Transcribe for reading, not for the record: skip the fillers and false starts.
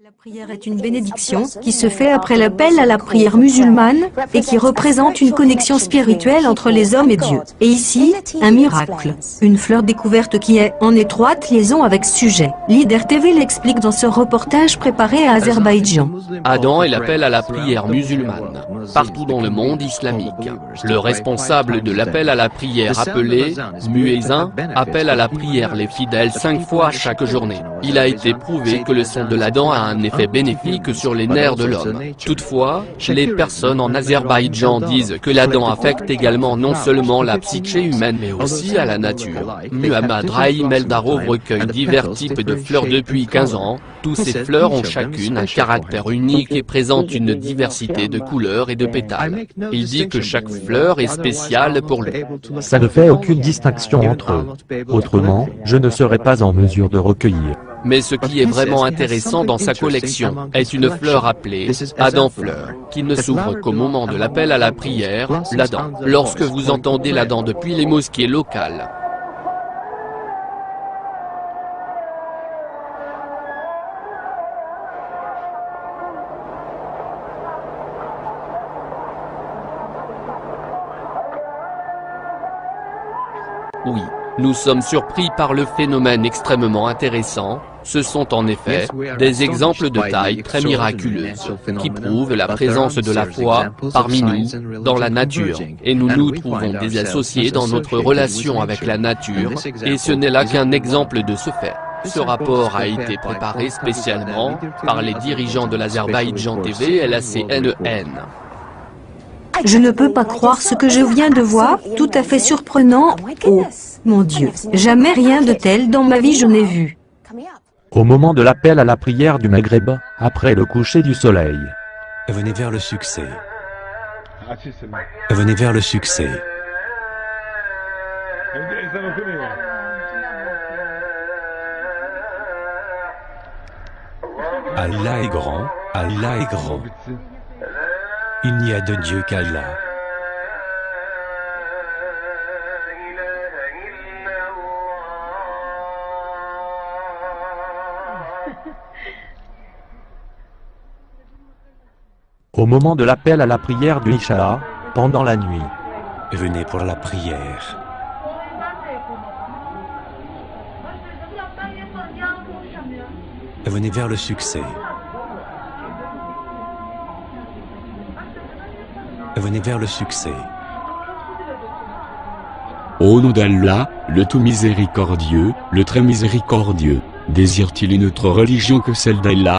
La prière est une bénédiction qui se fait après l'appel à la prière musulmane et qui représente une connexion spirituelle entre les hommes et Dieu. Et ici, un miracle, une fleur découverte qui est en étroite liaison avec ce sujet. Leader TV l'explique dans ce reportage préparé à Azerbaïdjan. Adam est l'appel à la prière musulmane, partout dans le monde islamique. Le responsable de l'appel à la prière appelé muezzin appelle à la prière les fidèles 5 fois chaque journée. Il a été prouvé que le son de l'Adhan a un effet bénéfique sur les nerfs de l'homme. Toutefois, les personnes en Azerbaïdjan disent que l'Adhan affecte également non seulement la psyché humaine mais aussi à la nature. Muhammad Rahim Eldarov recueille divers types de fleurs depuis 15 ans. Tous ces fleurs ont chacune un caractère unique et présentent une diversité de couleurs et de pétales. Il dit que chaque fleur est spéciale pour lui. Ça ne fait aucune distinction entre eux. Autrement, je ne serais pas en mesure de recueillir. Mais ce qui est vraiment intéressant dans sa collection est une fleur appelée Adhan fleur, qui ne s'ouvre qu'au moment de l'appel à la prière, l'Adhan. Lorsque vous entendez l'Adhan depuis les mosquées locales, oui, nous sommes surpris par le phénomène extrêmement intéressant. Ce sont en effet des exemples de taille très miraculeuse qui prouvent la présence de la foi parmi nous dans la nature. Et nous nous trouvons des associés dans notre relation avec la nature et ce n'est là qu'un exemple de ce fait. Ce rapport a été préparé spécialement par les dirigeants de l'Azerbaïdjan TV et la CNN. Je ne peux pas croire ce que je viens de voir, tout à fait surprenant. Oh, mon Dieu, jamais rien de tel dans ma vie je n'ai vu. Au moment de l'appel à la prière du Maghreb, après le coucher du soleil. Venez vers le succès. Venez vers le succès. Allah est grand, Allah est grand. Il n'y a de Dieu qu'Allah. Au moment de l'appel à la prière du Isha, pendant la nuit. Venez pour la prière. Venez vers le succès. Venez vers le succès. Au nom d'Allah, le tout miséricordieux, le très miséricordieux, désire-t-il une autre religion que celle d'Allah?